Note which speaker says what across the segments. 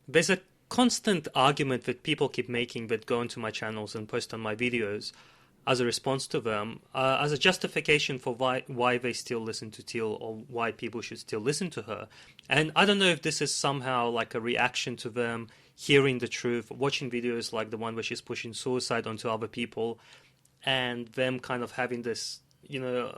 Speaker 1: There's a constant argument that people keep making that go into my channels and post on my videos as a response to them, as a justification for why they still listen to Teal or why people should still listen to her. And I don't know if this is somehow like a reaction to them hearing the truth, watching videos like the one where she's pushing suicide onto other people, and them kind of having this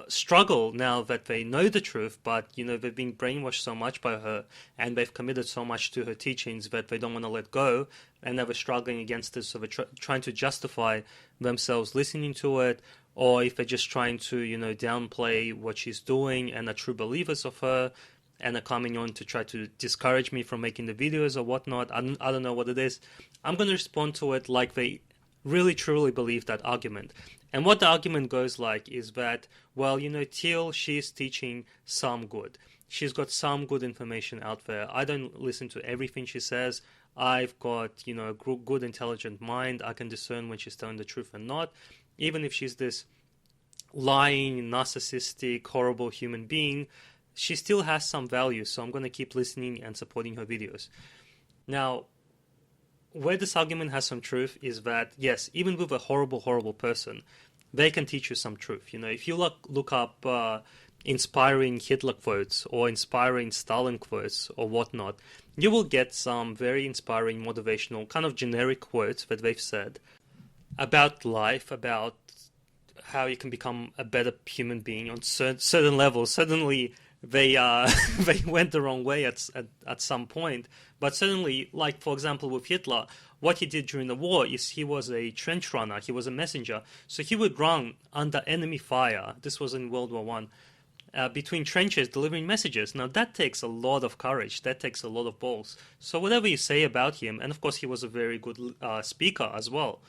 Speaker 1: struggle now that they know the truth, but they've been brainwashed so much by her and they've committed so much to her teachings that they don't want to let go, and they were struggling against this, so they're trying to justify themselves listening to it, or if they're just trying to downplay what she's doing and are true believers of her and are coming on to try to discourage me from making the videos or whatnot. I don't know what it is. I'm going to respond to it like they really truly believe that argument. And what the argument goes like is that, well, Teal, she's teaching some good. She's got some good information out there. I don't listen to everything she says. I've got, a good, intelligent mind. I can discern when she's telling the truth and not. Even if she's this lying, narcissistic, horrible human being, she still has some value. So I'm going to keep listening and supporting her videos. Now, where this argument has some truth is that, yes, even with a horrible, horrible person, they can teach you some truth. If you look up inspiring Hitler quotes or inspiring Stalin quotes or whatnot, you will get some very inspiring, motivational, kind of generic quotes that they've said about life, about how you can become a better human being on certain levels. Certainly, they they went the wrong way at some point, but certainly, like for example with Hitler, what he did during the war is he was a trench runner, he was a messenger, so he would run under enemy fire. This was in World War One, between trenches delivering messages. Now that takes a lot of courage, that takes a lot of balls. So whatever you say about him, and of course he was a very good speaker as well.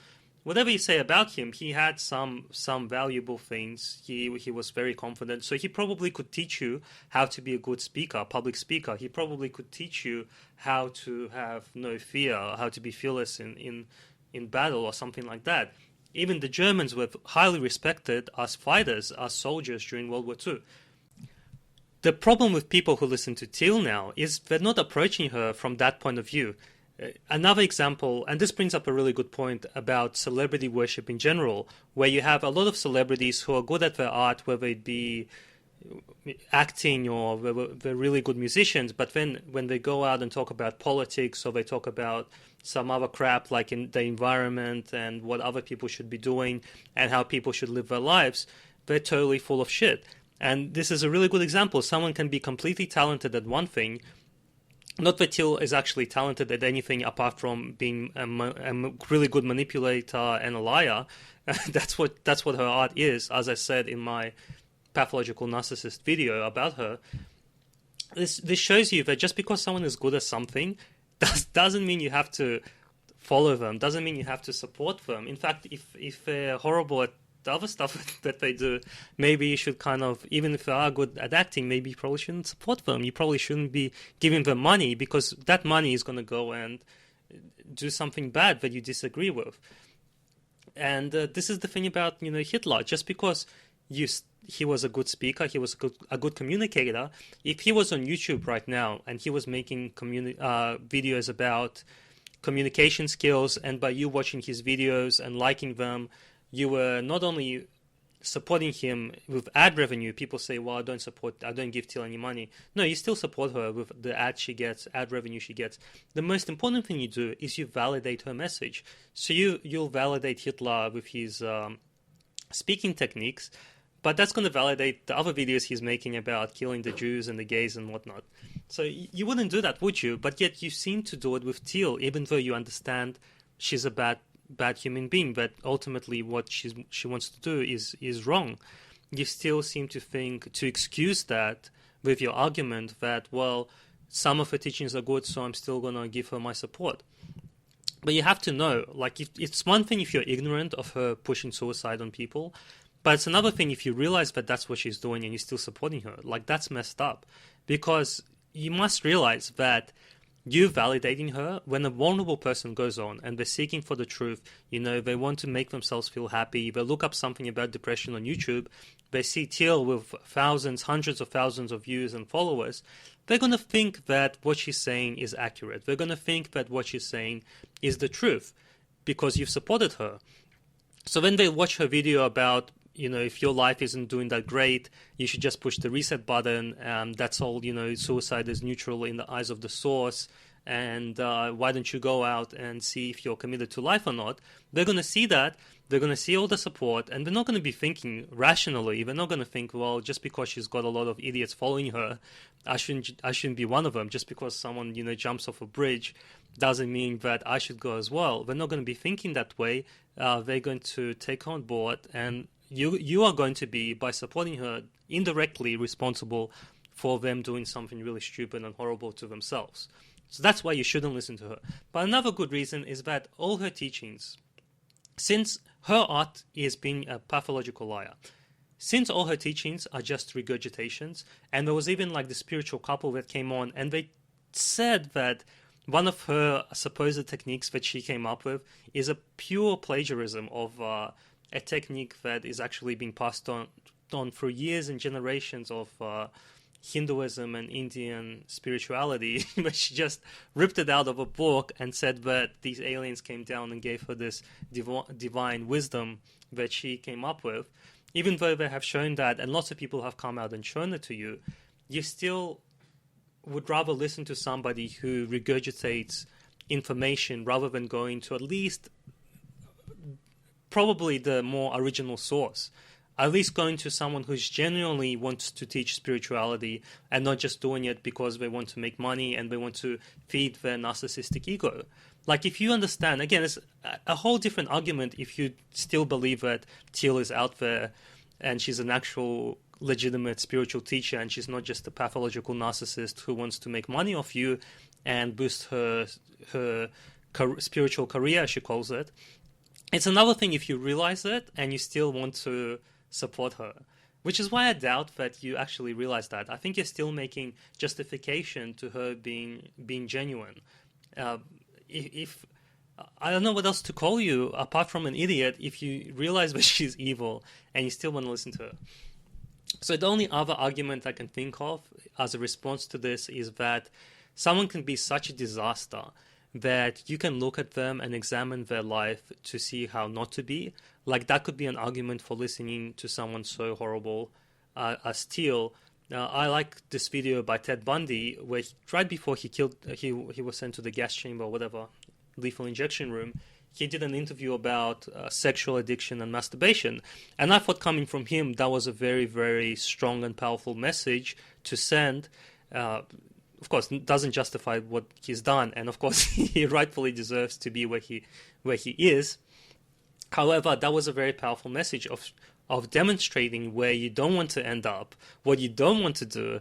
Speaker 1: Whatever you say about him, he had some valuable things. He was very confident, so he probably could teach you how to be a good speaker, public speaker. He probably could teach you how to have no fear, how to be fearless in battle or something like that. Even the Germans were highly respected as fighters, as soldiers during World War II. The problem with people who listen to Teal now is they're not approaching her from that point of view. Another example, and this brings up a really good point about celebrity worship in general, where you have a lot of celebrities who are good at their art, whether it be acting or they're really good musicians, but then when they go out and talk about politics or they talk about some other crap like in the environment and what other people should be doing and how people should live their lives, they're totally full of shit. And this is a really good example. Someone can be completely talented at one thing. Not that Teal is actually talented at anything apart from being a really good manipulator and a liar. That's what her art is, as I said in my pathological narcissist video about her. This shows you that just because someone is good at something doesn't mean you have to follow them, doesn't mean you have to support them. In fact, if they're horrible at the other stuff that they do, maybe you should kind of, even if they are good at acting, maybe you probably shouldn't support them. You probably shouldn't be giving them money, because that money is going to go and do something bad that you disagree with. And this is the thing about Hitler. Just because he was a good speaker, he was a good communicator. If he was on YouTube right now and he was making videos about communication skills, and by you watching his videos and liking them, you were not only supporting him with ad revenue. People say, well, I don't give Teal any money. No, you still support her with the ad revenue she gets. The most important thing you do is you validate her message. So you'll validate Hitler with his speaking techniques, but that's going to validate the other videos he's making about killing the Jews and the gays and whatnot. So you wouldn't do that, would you? But yet you seem to do it with Teal, even though you understand she's a bad human being, that ultimately what she wants to do is wrong. You still seem to think to excuse that with your argument that, well, some of her teachings are good, so I'm still gonna give her my support. But you have to know, like, it's one thing if you're ignorant of her pushing suicide on people, but it's another thing if you realize that that's what she's doing and you're still supporting her. Like, that's messed up, because you must realize that you validating her, when a vulnerable person goes on and they're seeking for the truth, they want to make themselves feel happy, they look up something about depression on YouTube, they see Teal with thousands, hundreds of thousands of views and followers, they're going to think that what she's saying is accurate. They're going to think that what she's saying is the truth because you've supported her. So when they watch her video about, if your life isn't doing that great, you should just push the reset button. That's all, suicide is neutral in the eyes of the source. And why don't you go out and see if you're committed to life or not? They're going to see that. They're going to see all the support, and they're not going to be thinking rationally. They're not going to think, well, just because she's got a lot of idiots following her, I shouldn't be one of them. Just because someone, jumps off a bridge doesn't mean that I should go as well. They're not going to be thinking that way. They're going to take on board, and you are going to be, by supporting her, indirectly responsible for them doing something really stupid and horrible to themselves. So that's why you shouldn't listen to her. But another good reason is that all her teachings, since her art is being a pathological liar, since all her teachings are just regurgitations, and there was even like the spiritual couple that came on, and they said that one of her supposed techniques that she came up with is a pure plagiarism of a technique that is actually being passed on for years and generations of Hinduism and Indian spirituality, but she just ripped it out of a book and said that these aliens came down and gave her this divine wisdom that she came up with. Even though they have shown that, and lots of people have come out and shown it to you, you still would rather listen to somebody who regurgitates information rather than going to at least probably the more original source. At least going to someone who's genuinely wants to teach spirituality and not just doing it because they want to make money and they want to feed their narcissistic ego. Like, if you understand, again, it's a whole different argument if you still believe that Teal is out there and she's an actual legitimate spiritual teacher and she's not just a pathological narcissist who wants to make money off you and boost her spiritual career, as she calls it. It's another thing if you realize it and you still want to support her, which is why I doubt that you actually realize that. I think you're still making justification to her being genuine. If I don't know what else to call you apart from an idiot if you realize that she's evil and you still want to listen to her. So the only other argument I can think of as a response to this is that someone can be such a disaster that you can look at them and examine their life to see how not to be. Like, that could be an argument for listening to someone so horrible as Teal. I like this video by Ted Bundy where right before he was sent to the gas chamber or whatever, lethal injection room, he did an interview about sexual addiction and masturbation. And I thought, coming from him, that was a very, very strong and powerful message to send. Of course, doesn't justify what he's done, and of course he rightfully deserves to be where he is. However, that was a very powerful message of demonstrating where you don't want to end up, what you don't want to do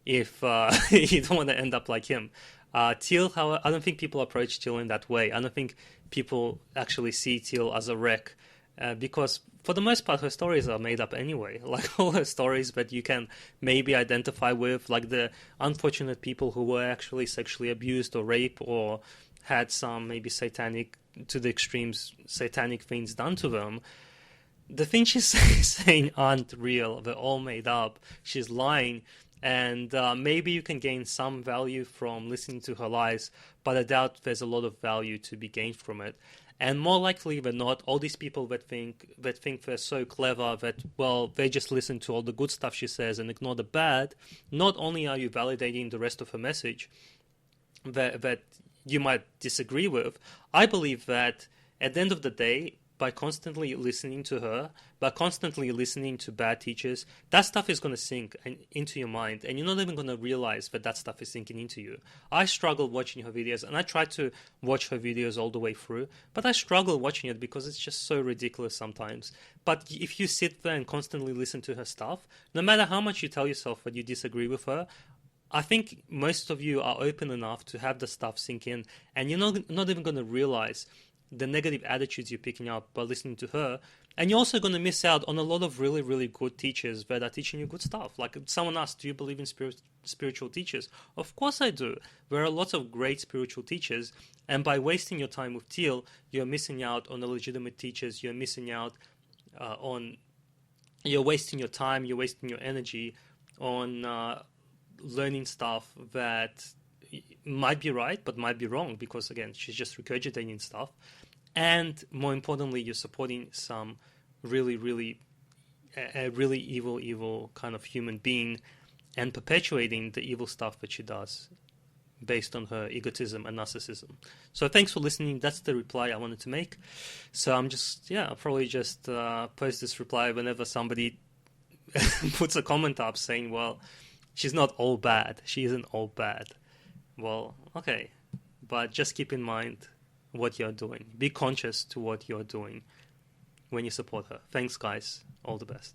Speaker 1: if you don't want to end up like him. Teal, however, I don't think people approach Teal in that way. I don't think people actually see Teal as a wreck, because for the most part her stories are made up anyway. Like, all her stories that you can maybe identify with, like the unfortunate people who were actually sexually abused or raped or had some maybe satanic, to the extremes, satanic things done to them. The things she's saying aren't real. They're all made up. She's lying. And maybe you can gain some value from listening to her lies, but I doubt there's a lot of value to be gained from it. And more likely than not, all these people that think they're so clever that, well, they just listen to all the good stuff she says and ignore the bad, not only are you validating the rest of her message that you might disagree with, I believe that at the end of the day, by constantly listening to her, by constantly listening to bad teachers, that stuff is going to sink into your mind, and you're not even going to realize that stuff is sinking into you. I struggle watching her videos, and I try to watch her videos all the way through, but I struggle watching it because it's just so ridiculous sometimes. But if you sit there and constantly listen to her stuff, no matter how much you tell yourself that you disagree with her, I think most of you are open enough to have the stuff sink in, and you're not even going to realize the negative attitudes you're picking up by listening to her. And you're also going to miss out on a lot of really, really good teachers that are teaching you good stuff. Like, someone asked, do you believe in spiritual teachers? Of course I do. There are lots of great spiritual teachers, and by wasting your time with Teal, you're missing out on the legitimate teachers. You're missing out you're wasting your time, you're wasting your energy on learning stuff that might be right but might be wrong, because again, she's just regurgitating stuff. And more importantly, you're supporting some really a really evil kind of human being, and perpetuating the evil stuff that she does based on her egotism and narcissism. So thanks for listening. That's the reply I wanted to make. So I'm just, I'll probably just post this reply whenever somebody puts a comment up saying, well, she's not all bad. She isn't all bad. Well, okay. But just keep in mind what you're doing. Be conscious to what you're doing when you support her. Thanks, guys. All the best.